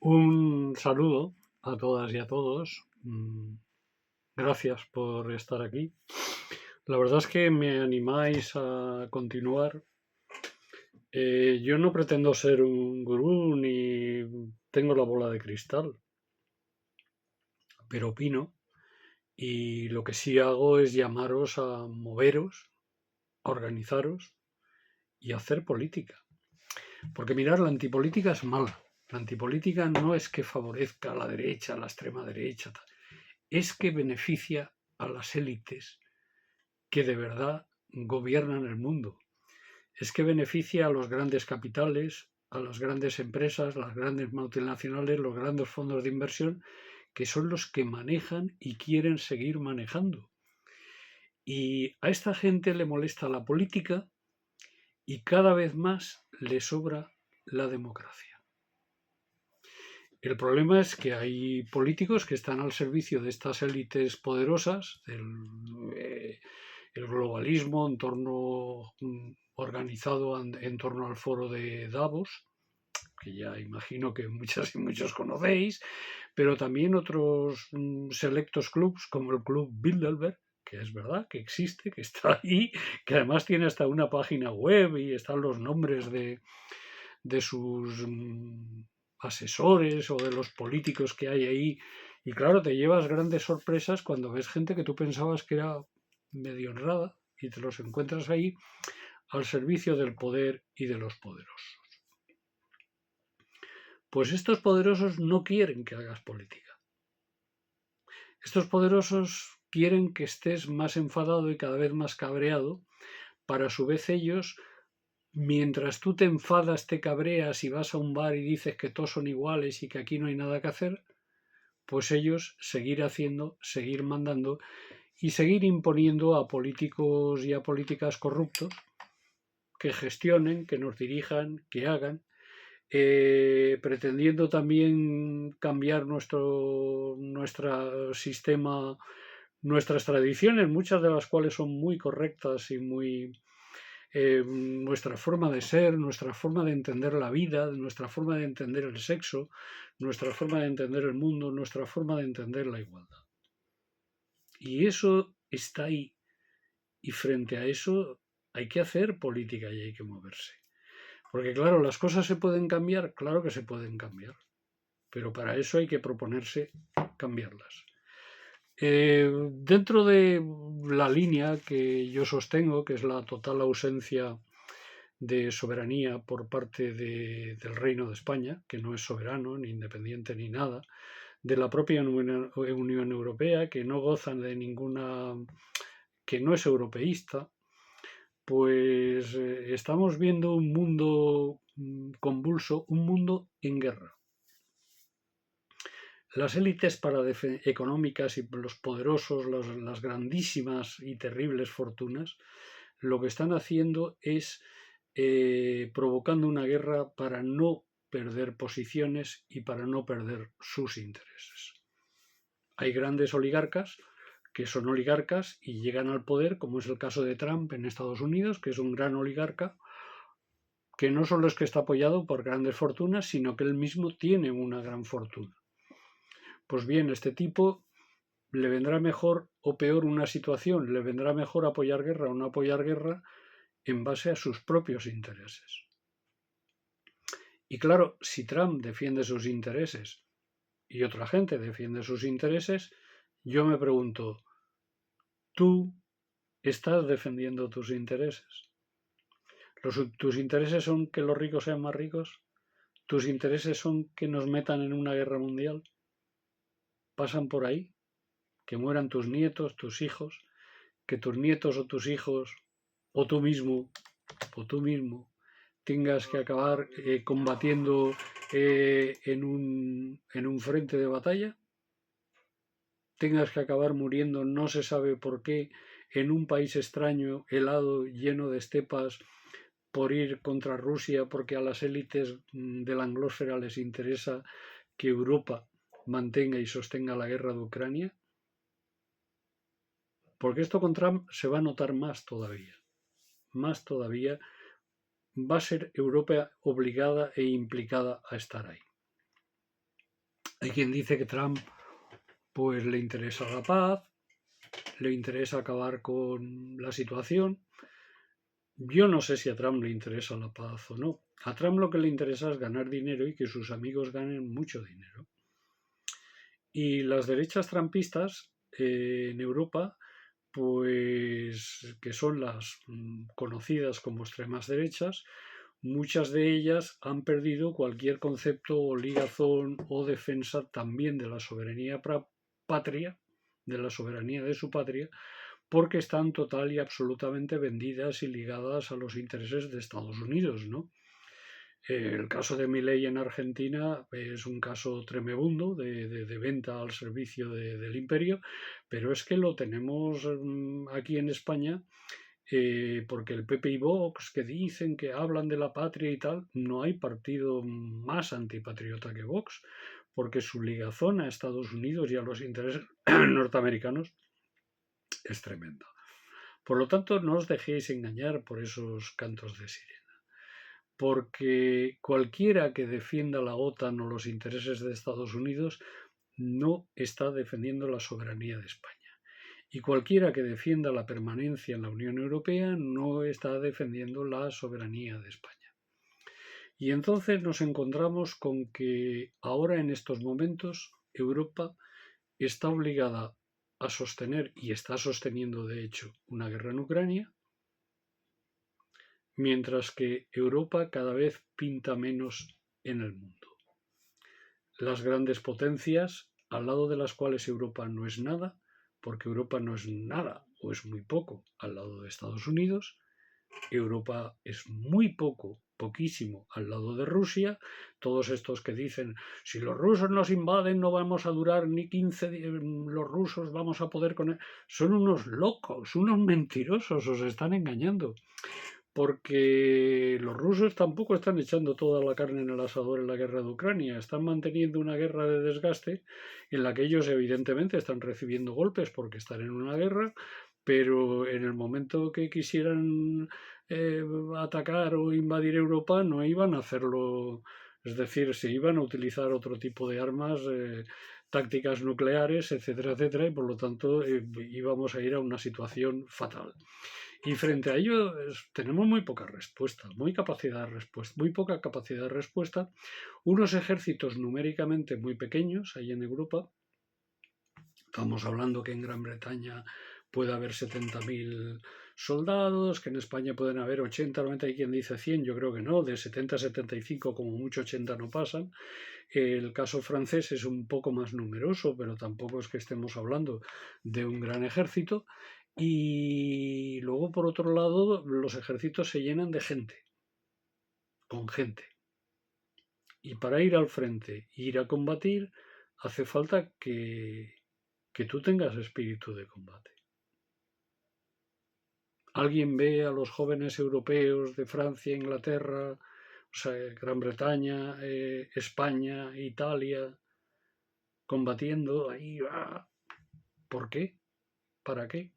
Un saludo a todas y a todos. Gracias por estar aquí. La verdad es que me animáis a continuar. Yo no pretendo ser un gurú ni tengo la bola de cristal, pero opino y lo que sí hago es llamaros a moveros, a organizaros y a hacer política. Porque mirar, la antipolítica es mala. La antipolítica no es que favorezca a la derecha, a la extrema derecha, es que beneficia a las élites que de verdad gobiernan el mundo. Es que beneficia a los grandes capitales, a las grandes empresas, las grandes multinacionales, los grandes fondos de inversión, que son los que manejan y quieren seguir manejando. Y a esta gente le molesta la política y cada vez más le sobra la democracia. El problema es que hay políticos que están al servicio de estas élites poderosas, el globalismo en torno organizado en torno al foro de Davos, que ya imagino que muchas y muchos conocéis, pero también otros selectos clubs como el Club Bilderberg, que es verdad, que existe, que está ahí, que además tiene hasta una página web y están los nombres de sus asesores o de los políticos que hay ahí. Y claro, te llevas grandes sorpresas cuando ves gente que tú pensabas que era medio honrada y te los encuentras ahí al servicio del poder y de los poderosos. Pues estos poderosos no quieren que hagas política. Estos poderosos quieren que estés más enfadado y cada vez más cabreado para a su vez ellos, mientras tú te enfadas, te cabreas y vas a un bar y dices que todos son iguales y que aquí no hay nada que hacer, pues ellos seguir haciendo, seguir mandando y seguir imponiendo a políticos y a políticas corruptos que gestionen, que nos dirijan, que hagan, pretendiendo también cambiar nuestro sistema, nuestras tradiciones, muchas de las cuales son muy correctas y muy nuestra forma de ser, nuestra forma de entender la vida, nuestra forma de entender el sexo, nuestra forma de entender el mundo, nuestra forma de entender la igualdad. Y eso está ahí. Y frente a eso hay que hacer política y hay que moverse. Porque claro, las cosas se pueden cambiar, claro que se pueden cambiar. Pero para eso hay que proponerse cambiarlas. Dentro de la línea que yo sostengo, que es la total ausencia de soberanía por parte del Reino de España, que no es soberano, ni independiente, ni nada, de la propia Unión Europea, que no gozan de ninguna, que no es europeísta, pues estamos viendo un mundo convulso, un mundo en guerra. Las élites económicas y los poderosos, las grandísimas y terribles fortunas, lo que están haciendo es provocando una guerra para no perder posiciones y para no perder sus intereses. Hay grandes oligarcas que son oligarcas y llegan al poder, como es el caso de Trump en Estados Unidos, que es un gran oligarca, que no solo es que está apoyado por grandes fortunas, sino que él mismo tiene una gran fortuna. Pues bien, este tipo le vendrá mejor o peor una situación, le vendrá mejor apoyar guerra o no apoyar guerra en base a sus propios intereses. Y claro, si Trump defiende sus intereses y otra gente defiende sus intereses, yo me pregunto, ¿tú estás defendiendo tus intereses? ¿Tus intereses son que los ricos sean más ricos? ¿Tus intereses son que nos metan en una guerra mundial? ¿Pasan por ahí? ¿Que mueran tus nietos, tus hijos? ¿Que tus nietos o tus hijos o tú mismo tengas que acabar combatiendo en un frente de batalla? ¿Tengas que acabar muriendo, no se sabe por qué, en un país extraño, helado, lleno de estepas, por ir contra Rusia, porque a las élites de la anglósfera les interesa que Europa mantenga y sostenga la guerra de Ucrania? Porque esto con Trump se va a notar más todavía. Más todavía va a ser Europa obligada e implicada a estar ahí. Hay quien dice que Trump pues le interesa la paz, le interesa acabar con la situación. Yo no sé si a Trump le interesa la paz o no. A Trump lo que le interesa es ganar dinero y que sus amigos ganen mucho dinero. Y las derechas trampistas en Europa, pues que son las conocidas como extremas derechas, muchas de ellas han perdido cualquier concepto o ligazón o defensa también de la soberanía patria, de la soberanía de su patria, porque están total y absolutamente vendidas y ligadas a los intereses de Estados Unidos, ¿no? El caso de Milei en Argentina es un caso tremebundo de venta al servicio del imperio, pero es que lo tenemos aquí en España porque el PP y Vox que dicen que hablan de la patria y tal, no hay partido más antipatriota que Vox, porque su ligazón a Estados Unidos y a los intereses norteamericanos es tremenda. Por lo tanto, no os dejéis engañar por esos cantos de sirena, porque cualquiera que defienda la OTAN o los intereses de Estados Unidos no está defendiendo la soberanía de España. Y cualquiera que defienda la permanencia en la Unión Europea no está defendiendo la soberanía de España. Y entonces nos encontramos con que ahora en estos momentos Europa está obligada a sostener, y está sosteniendo de hecho, una guerra en Ucrania, mientras que Europa cada vez pinta menos en el mundo. Las grandes potencias, al lado de las cuales Europa no es nada, porque Europa no es nada o es muy poco al lado de Estados Unidos, Europa es muy poco, poquísimo al lado de Rusia. Todos estos que dicen, si los rusos nos invaden no vamos a durar ni 15 días, los rusos vamos a poder con él. Son unos locos, unos mentirosos, os están engañando. Porque los rusos tampoco están echando toda la carne en el asador en la guerra de Ucrania, están manteniendo una guerra de desgaste en la que ellos evidentemente están recibiendo golpes porque están en una guerra, pero en el momento que quisieran atacar o invadir Europa no iban a hacerlo, es decir, se iban a utilizar otro tipo de armas, tácticas nucleares, etcétera, etcétera, y por lo tanto íbamos a ir a una situación fatal. Y frente a ello tenemos muy poca respuesta, muy poca capacidad de respuesta, unos ejércitos numéricamente muy pequeños ahí en Europa. Estamos hablando que en Gran Bretaña puede haber 70.000 soldados, que en España pueden haber 80, 90, hay quien dice 100, yo creo que no, de 70 a 75 como mucho 80 no pasan. El caso francés es un poco más numeroso, pero tampoco es que estemos hablando de un gran ejército. Y luego, por otro lado, los ejércitos se llenan de gente, con gente. Y para ir al frente, ir a combatir, hace falta que tú tengas espíritu de combate. ¿Alguien ve a los jóvenes europeos de Francia, Inglaterra, o sea, Gran Bretaña, España, Italia, combatiendo ahí? ¿Por qué? ¿Para qué?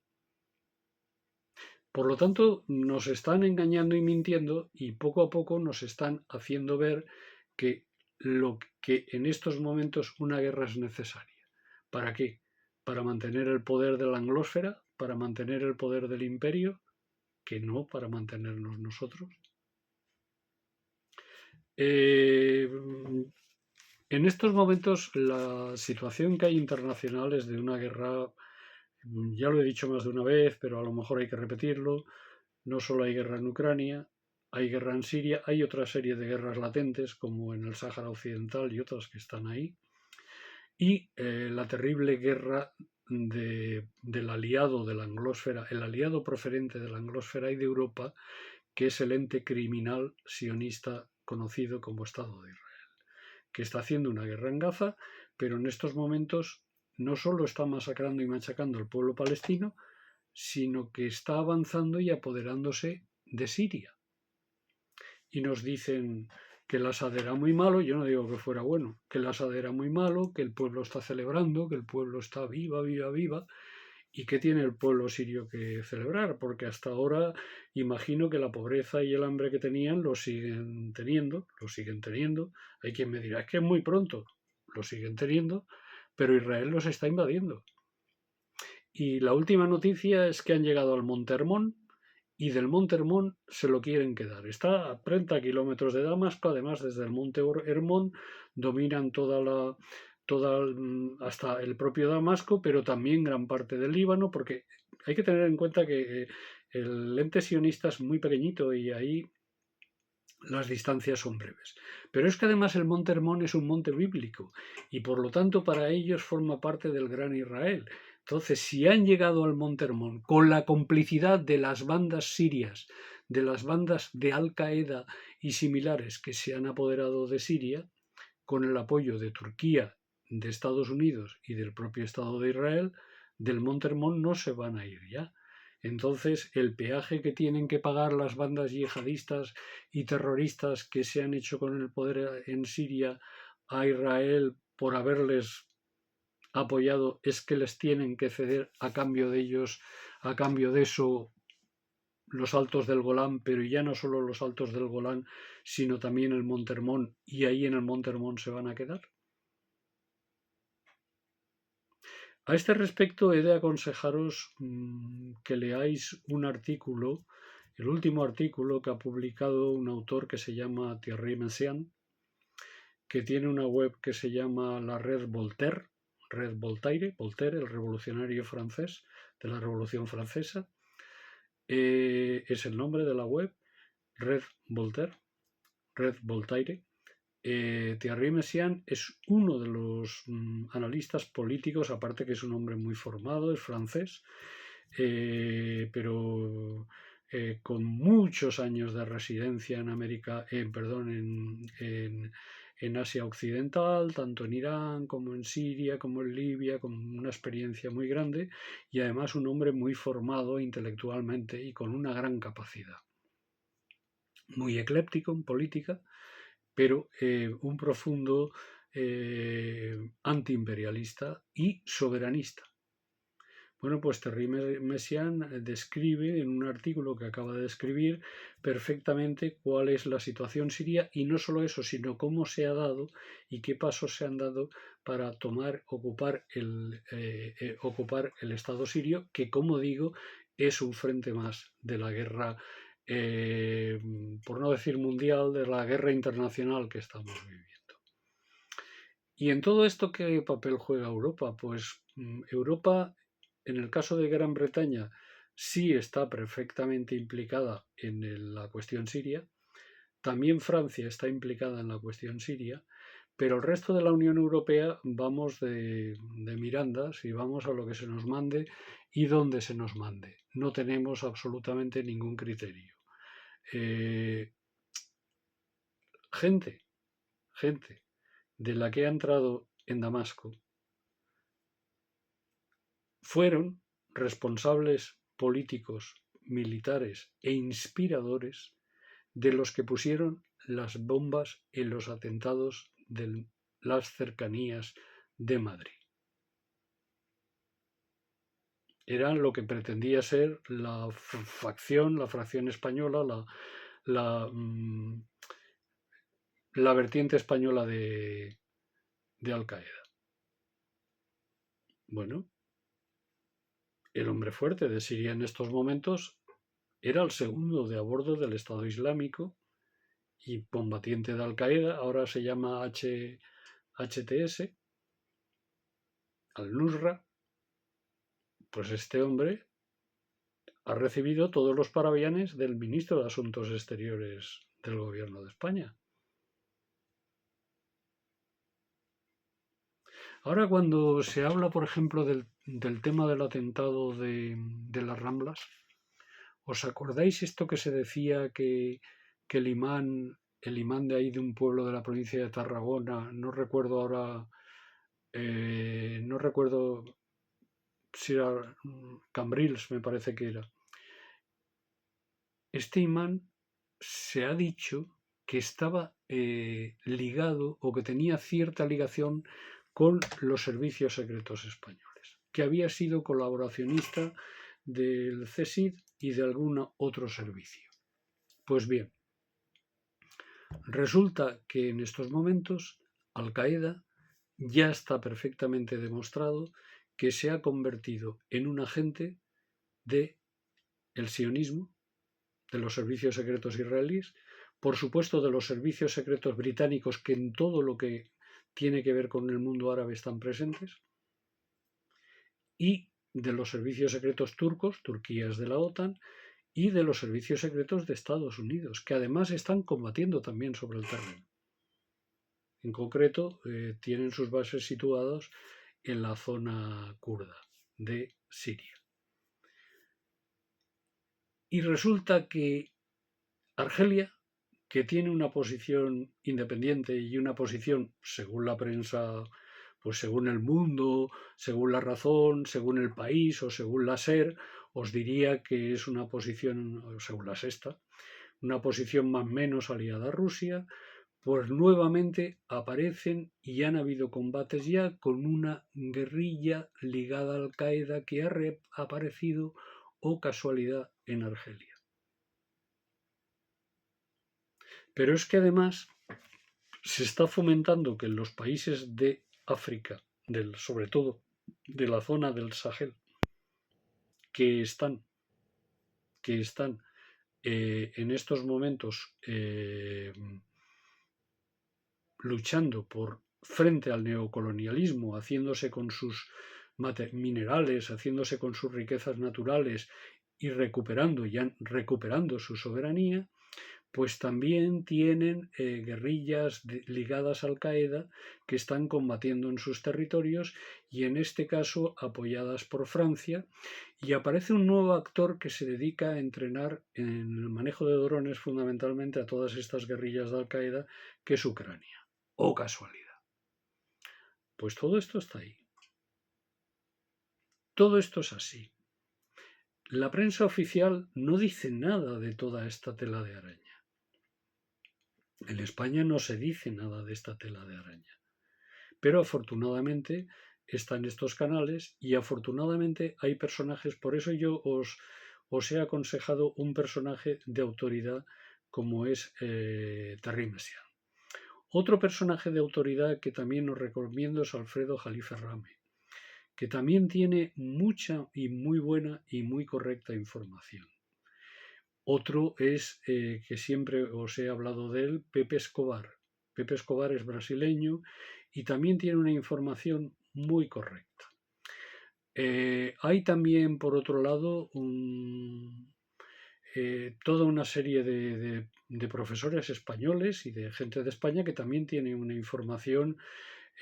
Por lo tanto, nos están engañando y mintiendo y poco a poco nos están haciendo ver que lo que en estos momentos una guerra es necesaria. ¿Para qué? Para mantener el poder de la anglósfera, para mantener el poder del imperio, que no para mantenernos nosotros. En estos momentos la situación que hay internacional es de una guerra, ya lo he dicho más de una vez, pero a lo mejor hay que repetirlo. No solo hay guerra en Ucrania, hay guerra en Siria, hay otra serie de guerras latentes como en el Sáhara Occidental y otras que están ahí. Y la terrible guerra del aliado de la anglósfera, el aliado preferente de la anglósfera y de Europa, que es el ente criminal sionista conocido como Estado de Israel, que está haciendo una guerra en Gaza, pero en estos momentos no solo está masacrando y machacando al pueblo palestino, sino que está avanzando y apoderándose de Siria. Y nos dicen que el Assad era muy malo, yo no digo que fuera bueno, que el Assad era muy malo, que el pueblo está celebrando, que el pueblo está viva, viva, viva. ¿Y qué tiene el pueblo sirio que celebrar? Porque hasta ahora imagino que la pobreza y el hambre que tenían lo siguen teniendo. Hay quien me dirá, es que es muy pronto. lo siguen teniendo, pero Israel los está invadiendo. Y la última noticia es que han llegado al Monte Hermón y del Monte Hermón se lo quieren quedar. Está a 30 kilómetros de Damasco, además desde el Monte Hermón dominan hasta el propio Damasco, pero también gran parte del Líbano, porque hay que tener en cuenta que el ente sionista es muy pequeñito y ahí las distancias son breves. Pero es que además el Monte Hermón es un monte bíblico y por lo tanto para ellos forma parte del Gran Israel. Entonces, si han llegado al Monte Hermón con la complicidad de las bandas sirias, de las bandas de Al-Qaeda y similares que se han apoderado de Siria, con el apoyo de Turquía, de Estados Unidos y del propio Estado de Israel, del Monte Hermón no se van a ir ya. Entonces, el peaje que tienen que pagar las bandas yihadistas y terroristas que se han hecho con el poder en Siria a Israel por haberles apoyado es que les tienen que ceder a cambio de ellos, a cambio de eso, los altos del Golán, pero ya no solo los altos del Golán, sino también el Monte Hermón, y ahí en el Monte Hermón se van a quedar. A este respecto he de aconsejaros que leáis un artículo, el último artículo que ha publicado un autor que se llama Thierry Messiaen, que tiene una web que se llama la Red Voltaire, Voltaire, el revolucionario francés de la Revolución Francesa, es el nombre de la web, Red Voltaire. Thierry Messiaen es uno de los analistas políticos, aparte que es un hombre muy formado, es francés, pero con muchos años de residencia en América, en Asia Occidental, tanto en Irán como en Siria, como en Libia, con una experiencia muy grande y además un hombre muy formado intelectualmente y con una gran capacidad. Muy ecléptico en política, pero un profundo antiimperialista y soberanista. Bueno, pues Thierry Messiaen describe en un artículo que acaba de escribir perfectamente cuál es la situación siria y no solo eso, sino cómo se ha dado y qué pasos se han dado para ocupar el Estado sirio, que como digo, es un frente más de la guerra, por no decir mundial, de la guerra internacional que estamos viviendo. ¿Y en todo esto qué papel juega Europa? Pues Europa, en el caso de Gran Bretaña, sí está perfectamente implicada en la cuestión siria. También Francia está implicada en la cuestión siria, pero el resto de la Unión Europea vamos de mirandas y vamos a lo que se nos mande y donde se nos mande. No tenemos absolutamente ningún criterio. Gente de la que ha entrado en Damasco fueron responsables políticos, militares e inspiradores de los que pusieron las bombas en los atentados de las cercanías de Madrid. Eran lo que pretendía ser la fracción española, la vertiente española de Al-Qaeda. Bueno, el hombre fuerte de Siria en estos momentos era el segundo de a bordo del Estado Islámico y combatiente de Al-Qaeda, ahora se llama HTS, Al-Nusra. Pues este hombre ha recibido todos los parabianes del ministro de Asuntos Exteriores del Gobierno de España. Ahora cuando se habla, por ejemplo, del tema del atentado de las Ramblas, ¿os acordáis esto que se decía que el imán de ahí de un pueblo de la provincia de Tarragona, no recuerdo ahora, no recuerdo si era Cambrils, me parece que era. Este imán se ha dicho que estaba ligado o que tenía cierta ligación con los servicios secretos españoles, que había sido colaboracionista del CSID y de algún otro servicio. Pues bien, resulta que en estos momentos Al-Qaeda ya está perfectamente demostrado que se ha convertido en un agente del sionismo, de los servicios secretos israelíes, por supuesto de los servicios secretos británicos, que en todo lo que tiene que ver con el mundo árabe están presentes, y de los servicios secretos turcos, Turquía es de la OTAN, y de los servicios secretos de Estados Unidos, que además están combatiendo también sobre el terreno. En concreto, tienen sus bases situadas en la zona kurda de Siria. Y resulta que Argelia, que tiene una posición independiente y una posición, según la prensa, pues según El Mundo, según La Razón, según El País o según la SER, os diría que es una posición, según la Sexta, una posición más o menos aliada a Rusia, pues nuevamente aparecen y han habido combates ya con una guerrilla ligada a Al-Qaeda que ha reaparecido, o casualidad, en Argelia. Pero es que además se está fomentando que en los países de África, sobre todo de la zona del Sahel, que están en estos momentos luchando frente al neocolonialismo, haciéndose con sus minerales, haciéndose con sus riquezas naturales y recuperando su soberanía, pues también tienen guerrillas ligadas a Al-Qaeda que están combatiendo en sus territorios, y en este caso apoyadas por Francia, y aparece un nuevo actor que se dedica a entrenar en el manejo de drones fundamentalmente a todas estas guerrillas de Al-Qaeda, que es Ucrania. ¡Oh, casualidad! Pues todo esto está ahí. Todo esto es así. La prensa oficial no dice nada de toda esta tela de araña. En España no se dice nada de esta tela de araña. Pero afortunadamente están estos canales y afortunadamente hay personajes. Por eso yo os he aconsejado un personaje de autoridad como es Terry Messiaen. Otro personaje de autoridad que también os recomiendo es Alfredo Jalife Rame, que también tiene mucha y muy buena y muy correcta información. Otro es, que siempre os he hablado de él, Pepe Escobar. Pepe Escobar es brasileño y también tiene una información muy correcta. Hay también, por otro lado, toda una serie de profesores españoles y de gente de España que también tiene una información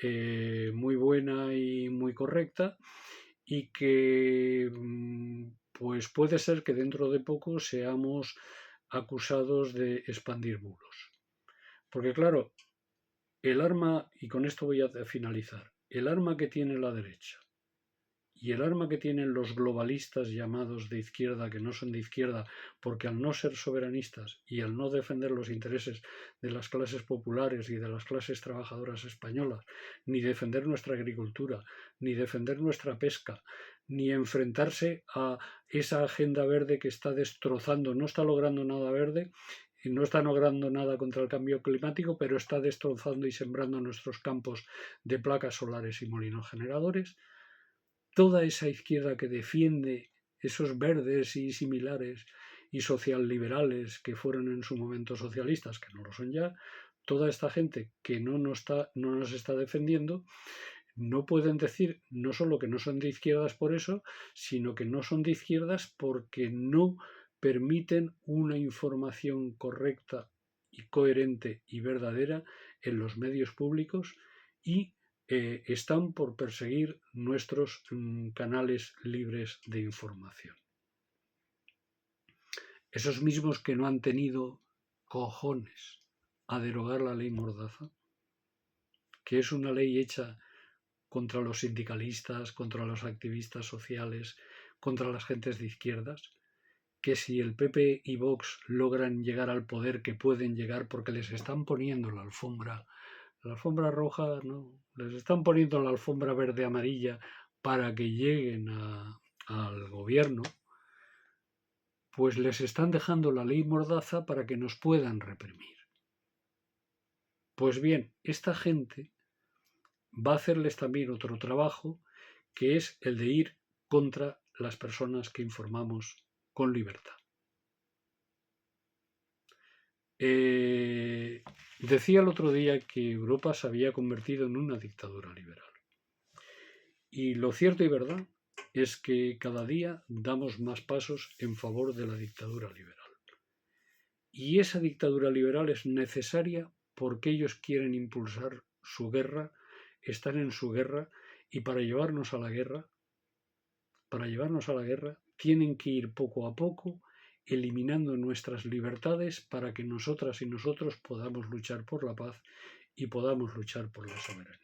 muy buena y muy correcta, y que pues puede ser que dentro de poco seamos acusados de expandir bulos. Porque claro, el arma, y con esto voy a finalizar, el arma que tiene la derecha y el arma que tienen los globalistas llamados de izquierda, que no son de izquierda, porque al no ser soberanistas y al no defender los intereses de las clases populares y de las clases trabajadoras españolas, ni defender nuestra agricultura, ni defender nuestra pesca, ni enfrentarse a esa agenda verde que está destrozando, no está logrando nada verde, y no está logrando nada contra el cambio climático, pero está destrozando y sembrando nuestros campos de placas solares y molinos generadores. Toda esa izquierda que defiende esos verdes y similares y socialliberales que fueron en su momento socialistas, que no lo son ya, toda esta gente que no nos está defendiendo, no pueden decir no solo que no son de izquierdas por eso, sino que no son de izquierdas porque no permiten una información correcta y coherente y verdadera en los medios públicos, y están por perseguir nuestros canales libres de información. Esos mismos que no han tenido cojones a derogar la ley Mordaza, que es una ley hecha contra los sindicalistas, contra los activistas sociales, contra las gentes de izquierdas, que si el PP y Vox logran llegar al poder, que pueden llegar porque les están poniendo la alfombra roja, no, les están poniendo la alfombra verde amarilla para que lleguen al gobierno, pues les están dejando la ley Mordaza para que nos puedan reprimir. Pues bien, esta gente va a hacerles también otro trabajo, que es el de ir contra las personas que informamos con libertad. Decía el otro día que Europa se había convertido en una dictadura liberal. Y lo cierto y verdad es que cada día damos más pasos en favor de la dictadura liberal. Y esa dictadura liberal es necesaria porque ellos quieren impulsar su guerra, están en su guerra, y para llevarnos a la guerra, tienen que ir poco a poco eliminando nuestras libertades para que nosotras y nosotros podamos luchar por la paz y podamos luchar por la soberanía.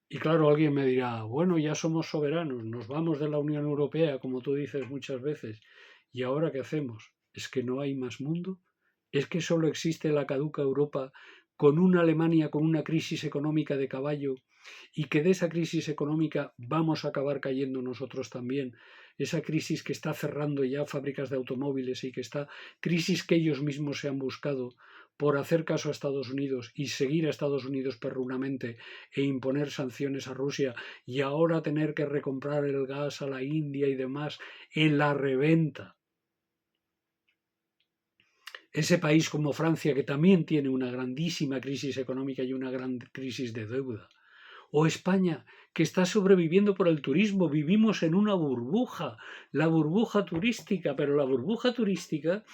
Y claro, alguien me dirá, bueno, ya somos soberanos, nos vamos de la Unión Europea, como tú dices muchas veces, ¿y ahora qué hacemos? ¿Es que no hay más mundo? ¿Es que solo existe la caduca Europa con una Alemania con una crisis económica de caballo y que de esa crisis económica vamos a acabar cayendo nosotros también? Esa crisis que está cerrando ya fábricas de automóviles y que está crisis que ellos mismos se han buscado por hacer caso a Estados Unidos y seguir a Estados Unidos perrunamente e imponer sanciones a Rusia y ahora tener que recomprar el gas a la India y demás en la reventa. Ese país como Francia, que también tiene una grandísima crisis económica y una gran crisis de deuda. O España, que está sobreviviendo por el turismo. Vivimos en una burbuja, la burbuja turística, pero la burbuja turística,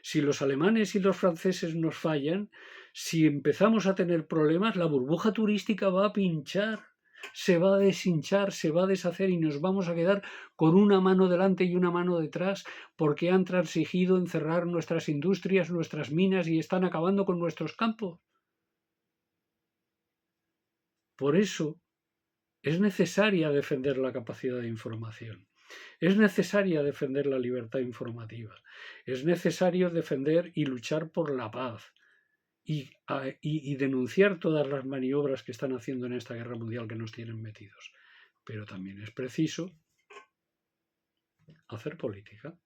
si los alemanes y los franceses nos fallan, si empezamos a tener problemas, la burbuja turística va a pinchar, se va a deshinchar, se va a deshacer y nos vamos a quedar con una mano delante y una mano detrás porque han transigido en cerrar nuestras industrias, nuestras minas y están acabando con nuestros campos. Por eso es necesaria defender la capacidad de información. Es necesaria defender la libertad informativa. Es necesario defender y luchar por la paz y denunciar todas las maniobras que están haciendo en esta guerra mundial que nos tienen metidos. Pero también es preciso hacer política.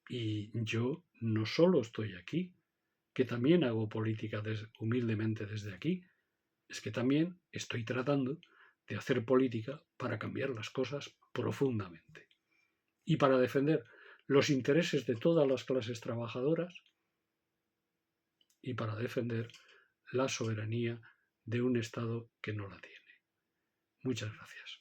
Y yo no solo estoy aquí, que también hago política humildemente desde aquí, es que también estoy tratando de hacer política para cambiar las cosas profundamente y para defender los intereses de todas las clases trabajadoras y para defender la soberanía de un Estado que no la tiene. Muchas gracias.